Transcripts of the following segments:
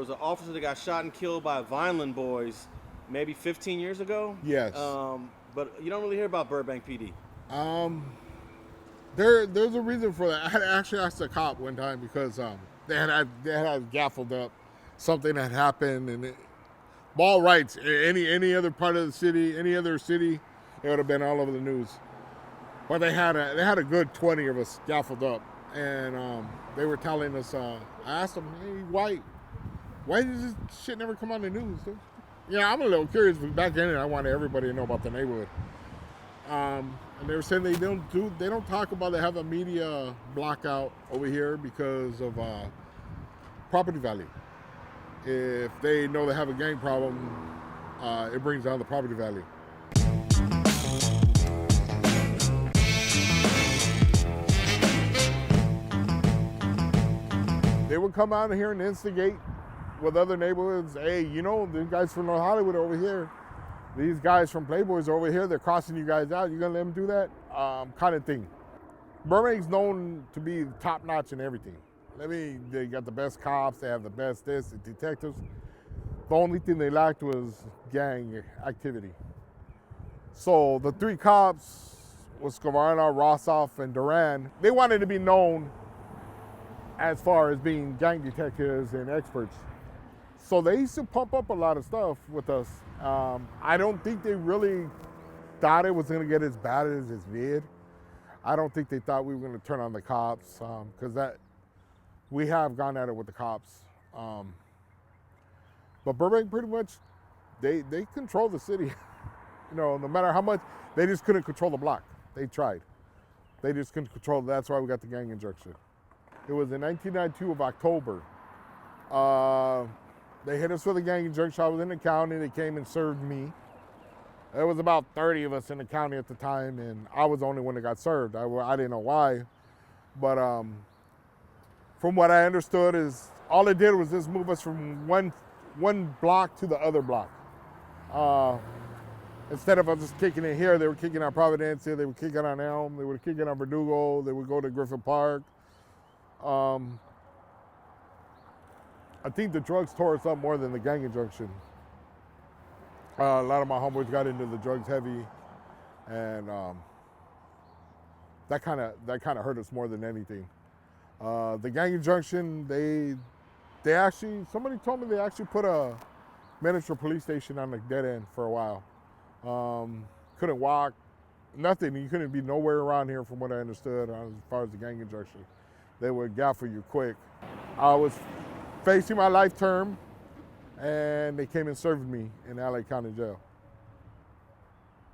was an officer that got shot and killed by Vineland boys maybe 15 years ago. Yes. But you don't really hear about Burbank PD. There's a reason for that. I had actually asked a cop one time because they had gaffled up something that happened, and ball rights. Any other part of the city, any other city, it would have been all over the news. But they had a good 20 of us gaffled up, and they were telling us. I asked them, "Hey, why does this shit never come on the news?" Yeah, I'm a little curious, but back then I wanted everybody to know about the neighborhood. And they were saying they don't talk about they have a media blackout over here because of property value. If they know they have a gang problem, it brings down the property value. They would come out here and instigate with other neighborhoods. Hey, these guys from North Hollywood are over here. These guys from Playboys are over here. They're crossing you guys out. You gonna let them do that? Kind of thing. Burbank's known to be top notch in everything. They got the best cops. They have the best detectives. The only thing they lacked was gang activity. So the three cops was Scavarna, Rossoff, and Duran. They wanted to be known as far as being gang detectives and experts. So they used to pump up a lot of stuff with us. I don't think they really thought it was gonna get as bad as it did. I don't think they thought we were gonna turn on the cops, because we have gone at it with the cops. But Burbank pretty much, they control the city. No matter how much, they just couldn't control the block. They tried. They just couldn't control it. That's why we got the Gang Injunction. It was in 1992 of October. They hit us with a Gang Injunction. I was in the county. They came and served me. There was about 30 of us in the county at the time, and I was the only one that got served. I didn't know why. But from what I understood is all it did was just move us from one block to the other block. Instead of us just kicking it here, they were kicking on Providencia, they were kicking on Elm, they were kicking on Verdugo, they would go to Griffin Park. I think the drugs tore us up more than the Gang Injunction. A lot of my homeboys got into the drugs heavy, and that kind of hurt us more than anything. The Gang Injunction, they actually, somebody told me they actually put a miniature police station on the dead end for a while. Couldn't walk, nothing. You couldn't be nowhere around here from what I understood as far as the Gang Injunction. They would gaffle you quick. I was facing my life term, and they came and served me in LA County Jail.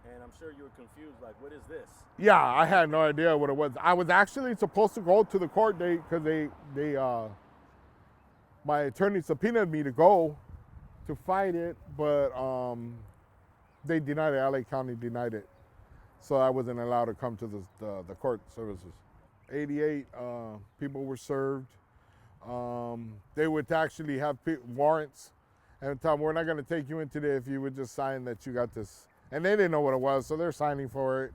And I'm sure you were confused, like, what is this? Yeah, I had no idea what it was. I was actually supposed to go to the court date because my attorney subpoenaed me to go to fight it, but they denied it. LA County denied it, so I wasn't allowed to come to the court services. 88 people were served. They would actually have warrants and tell them, we're not going to take you in today if you would just sign that you got this. And they didn't know what it was, so they're signing for it.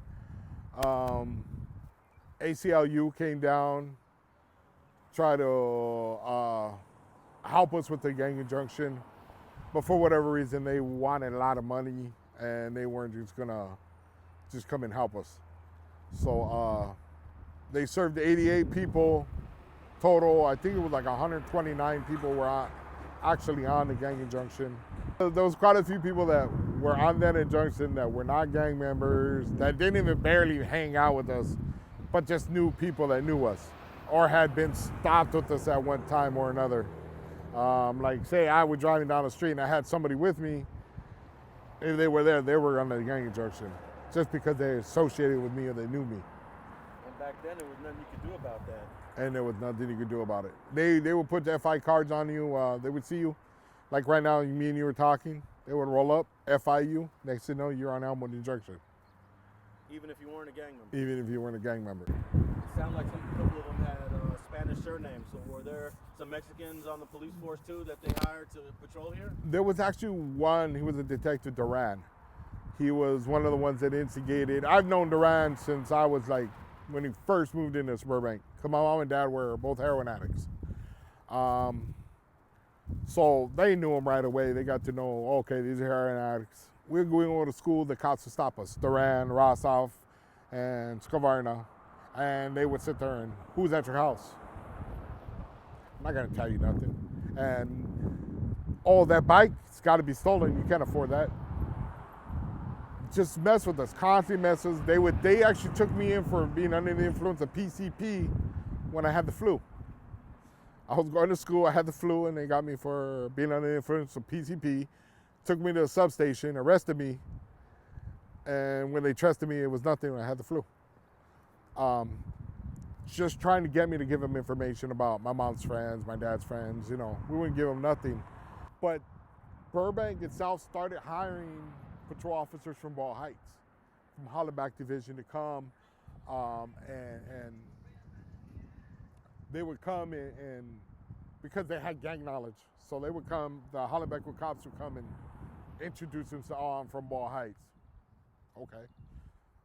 ACLU came down, tried to help us with the Gang Injunction, but for whatever reason, they wanted a lot of money, and they weren't just gonna just come and help us. So they served 88 people total. I think it was like 129 people were actually on the Gang Injunction. There was quite a few people that were on that injunction that were not gang members, that didn't even barely hang out with us, but just knew people that knew us or had been stopped with us at one time or another. Like say I was driving down the street and I had somebody with me, if they were there, they were on the Gang Injunction just because they associated with me or they knew me. And back then there was nothing you could do about that. And there was nothing you could do about it. They would put the FI cards on you. They would see you. Like right now, me and you were talking. They would roll up, FI you. Next thing you know, you're on Elmwood Injunction. Even if you weren't a gang member? Even if you weren't a gang member. It sounded like a couple of them had Spanish surnames. So were there some Mexicans on the police force too that they hired to patrol here? There was actually one. He was a detective, Duran. He was one of the ones that instigated. I've known Duran since I was like, when he first moved into Burbank, because my mom and dad were both heroin addicts. So they knew them right away. They got to know, okay, these are heroin addicts. We're going to school, the cops would stop us. Duran, Rossoff, and Skavarna. And they would sit there and, who's at your house? I'm not gonna tell you nothing. And, oh, that bike's gotta be stolen. You can't afford that. Just mess with us, constant messes. They actually took me in for being under the influence of PCP when I had the flu. I was going to school, I had the flu, and they got me for being under the influence of PCP. Took me to a substation, arrested me, and when they trusted me, it was nothing when I had the flu. Just trying to get me to give them information about my mom's friends, my dad's friends, you know. We wouldn't give them nothing. But Burbank itself started hiring patrol officers from Ball Heights, from Hollenbach Division to come, and they would come and because they had gang knowledge, so they would come, the Hollenbach cops would come and introduce themselves, oh, I'm from Ball Heights. Okay.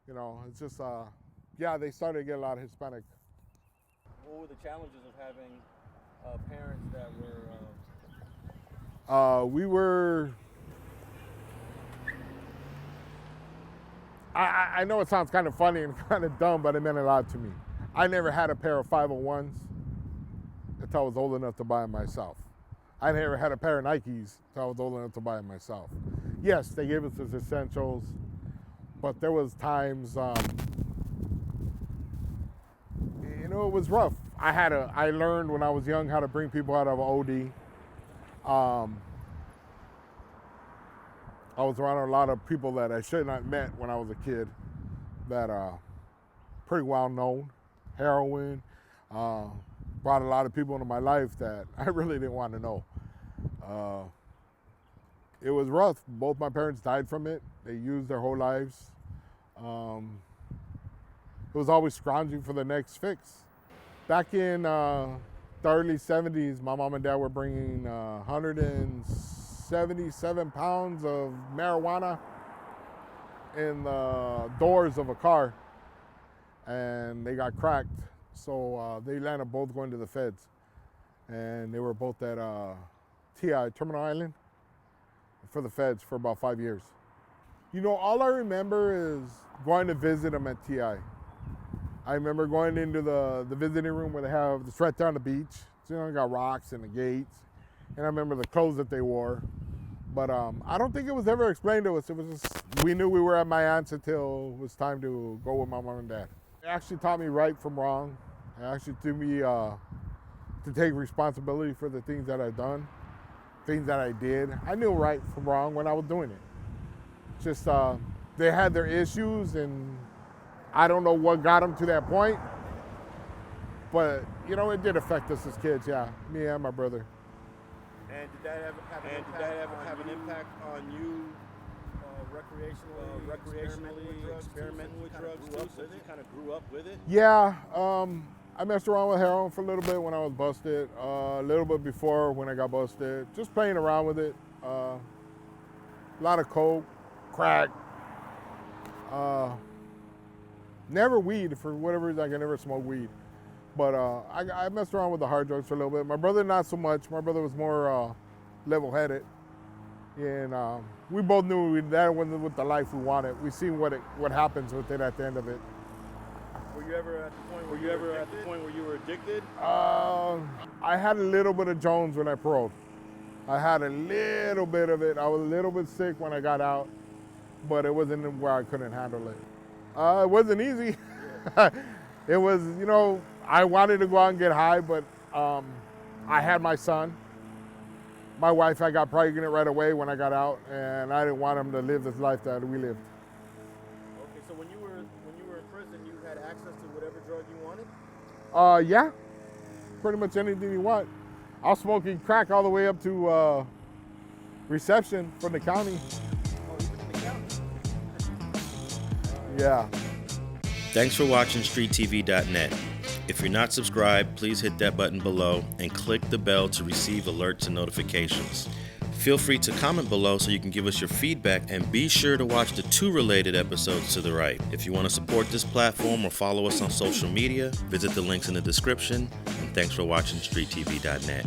You know, it's just, yeah, they started to get a lot of Hispanic. What were the challenges of having parents that were... I know it sounds kind of funny and kind of dumb, but it meant a lot to me. I never had a pair of 501s until I was old enough to buy them myself. I never had a pair of Nikes until I was old enough to buy them myself. Yes, they gave us as essentials, but there was times, you know, it was rough. I learned when I was young how to bring people out of OD. I was around a lot of people that I should not met when I was a kid that are pretty well known. Heroin, brought a lot of people into my life that I really didn't want to know. It was rough. Both my parents died from it. They used their whole lives. It was always scrounging for the next fix. Back in the early 70s, my mom and dad were bringing 177 pounds of marijuana in the doors of a car, and they got cracked. So they landed both going to the feds, and they were both at TI, Terminal Island, for the feds for about 5 years. You know, all I remember is going to visit them at TI. I remember going into the visiting room where they have the right there on the beach. So, you know, got rocks and the gates. And I remember the clothes that they wore. But I don't think it was ever explained to us. It was just, we knew we were at my aunt's until it was time to go with my mom and dad. It actually taught me right from wrong. It actually taught me to take responsibility for the things that I've done, things that I did. I knew right from wrong when I was doing it. Just they had their issues, and I don't know what got them to that point. But, you know, it did affect us as kids, yeah, me and my brother. And did that ever have an impact on you recreationally experimenting with drugs too, so you kind of grew up with it? Yeah, I messed around with heroin for a little bit when I was busted, a little bit before when I got busted, just playing around with it. A lot of coke, crack, never weed. For whatever reason, I can never smoke weed. But I messed around with the hard drugs for a little bit. My brother, not so much. My brother was more level-headed. And we both knew that wasn't with the life we wanted. We seen what happens with it at the end of it. Were you ever at the point where you were addicted? I had a little bit of Jones when I paroled. I had a little bit of it. I was a little bit sick when I got out, but it wasn't where I couldn't handle it. It wasn't easy. It was, you know, I wanted to go out and get high, but I had my son. My wife, I got pregnant right away when I got out, and I didn't want him to live this life that we lived. Okay, so when you were in prison, you had access to whatever drug you wanted? Yeah, pretty much anything you want. I was smoking crack all the way up to reception from the county. Oh, even in the county? Yeah. Thanks for watching StreetTV.net. If you're not subscribed, please hit that button below and click the bell to receive alerts and notifications. Feel free to comment below so you can give us your feedback, and be sure to watch the 2 related episodes to the right. If you want to support this platform or follow us on social media, visit the links in the description. And thanks for watching StreetTV.net.